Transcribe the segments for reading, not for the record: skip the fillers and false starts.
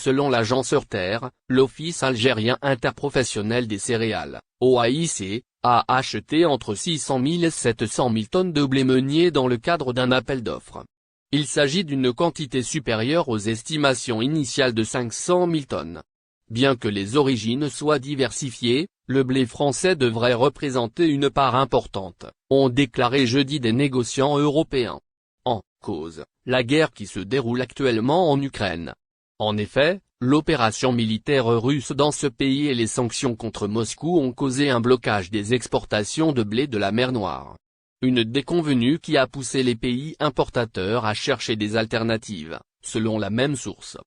Selon l'agence Reuters, l'Office algérien interprofessionnel des céréales, OAIC, a acheté entre 600 000 et 700 000 tonnes de blé meunier dans le cadre d'un appel d'offres. Il s'agit d'une quantité supérieure aux estimations initiales de 500 000 tonnes. Bien que les origines soient diversifiées, le blé français devrait représenter une part importante, ont déclaré jeudi des négociants européens. En cause, la guerre qui se déroule actuellement en Ukraine. En effet, l'opération militaire russe dans ce pays et les sanctions contre Moscou ont causé un blocage des exportations de blé de la mer Noire. Une déconvenue qui a poussé les pays importateurs à chercher des alternatives, selon la même source.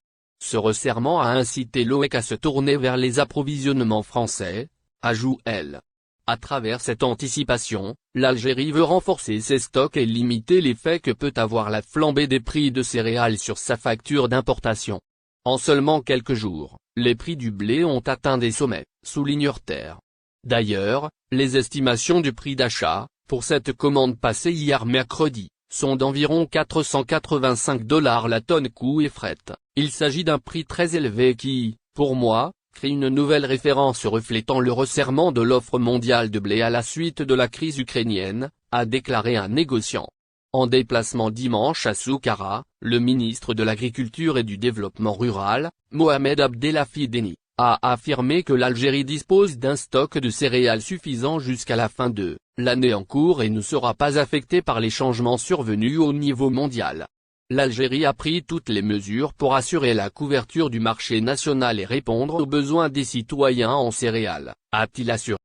Ce resserrement a incité l'OEC à se tourner vers les approvisionnements français, ajoute-t-elle. À travers cette anticipation, l'Algérie veut renforcer ses stocks et limiter l'effet que peut avoir la flambée des prix de céréales sur sa facture d'importation. En seulement quelques jours, les prix du blé ont atteint des sommets, souligne Reuters. D'ailleurs, les estimations du prix d'achat, pour cette commande passée hier mercredi, sont d'environ 485 $ la tonne coût et fret. Il s'agit d'un prix très élevé qui, pour moi, crée une nouvelle référence reflétant le resserrement de l'offre mondiale de blé à la suite de la crise ukrainienne, a déclaré un négociant. En déplacement dimanche à Soukara, le ministre de l'Agriculture et du Développement rural, Mohamed Abdellafi Deni, a affirmé que l'Algérie dispose d'un stock de céréales suffisant jusqu'à la fin de l'année en cours et ne sera pas affectée par les changements survenus au niveau mondial. L'Algérie a pris toutes les mesures pour assurer la couverture du marché national et répondre aux besoins des citoyens en céréales, a-t-il assuré.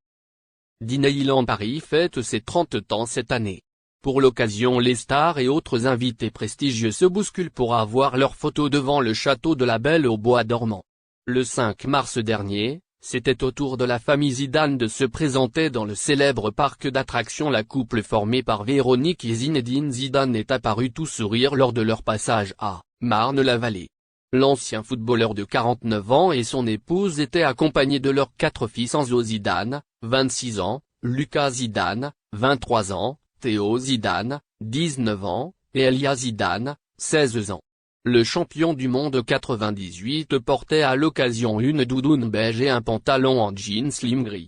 Disneyland Paris fête ses 30 ans cette année. Pour l'occasion, les stars et autres invités prestigieux se bousculent pour avoir leurs photos devant le château de la Belle au bois dormant. Le 5 mars dernier, c'était au tour de la famille Zidane de se présenter dans le célèbre parc d'attractions. La couple formée par Véronique et Zinedine Zidane est apparu tout sourire lors de leur passage à Marne-la-Vallée. L'ancien footballeur de 49 ans et son épouse étaient accompagnés de leurs 4 fils Enzo Zidane, 26 ans, Lucas Zidane, 23 ans, Théo Zidane, 19 ans, et Elia Zidane, 16 ans. Le champion du monde 98 portait à l'occasion une doudoune beige et un pantalon en jean slim gris.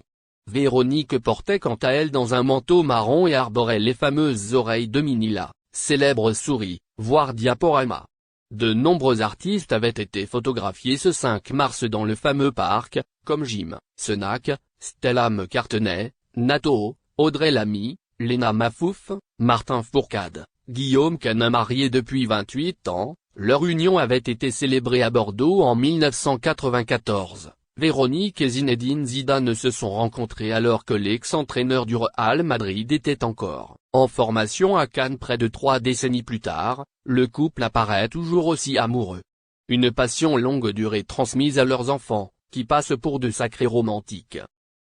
Véronique portait quant à elle dans un manteau marron et arborait les fameuses oreilles de Minilla, célèbre souris, voire diaporama. De nombreux artistes avaient été photographiés ce 5 mars dans le fameux parc, comme Jim Senac, Stella McCartney, Nato, Audrey Lamy, Lena Mafouf, Martin Fourcade, Guillaume Canin mariés depuis 28 ans, leur union avait été célébrée à Bordeaux en 1994. Véronique et Zinedine Zidane se sont rencontrés alors que l'ex-entraîneur du Real Madrid était encore en formation à Cannes près de 3 décennies plus tard. Le couple apparaît toujours aussi amoureux. Une passion longue durée transmise à leurs enfants, qui passent pour de sacrés romantiques.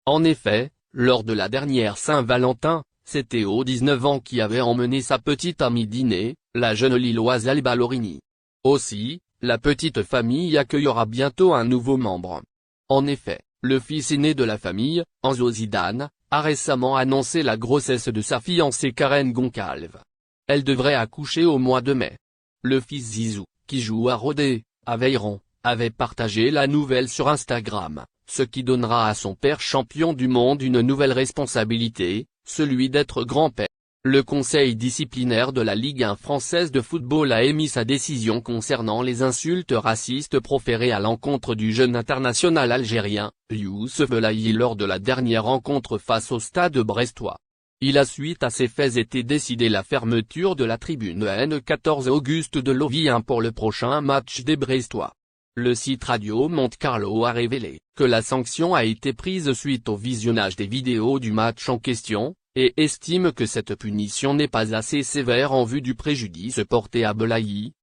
En effet, lors de la dernière Saint-Valentin, c'est Théo 19 ans qui avait emmené sa petite amie dîner, la jeune Lilloise Alba Lorini. Aussi, la petite famille accueillera bientôt un nouveau membre. En effet, le fils aîné de la famille, Enzo Zidane, a récemment annoncé la grossesse de sa fiancée Karen Goncalves. Elle devrait accoucher au mois de mai. Le fils Zizou, qui joue à Rodez, Aveyron, avait partagé la nouvelle sur Instagram, ce qui donnera à son père champion du monde une nouvelle responsabilité, celui d'être grand-père. Le conseil disciplinaire de la Ligue 1 française de football a émis sa décision concernant les insultes racistes proférées à l'encontre du jeune international algérien, Youssef Belaïli lors de la dernière rencontre face au Stade brestois. Il a suite à ces faits été décidé la fermeture de la tribune N14 Auguste Delovien pour le prochain match des Brestois. Le site Radio Monte Carlo a révélé que la sanction a été prise suite au visionnage des vidéos du match en question, et estime que cette punition n'est pas assez sévère en vue du préjudice porté à Belaïli,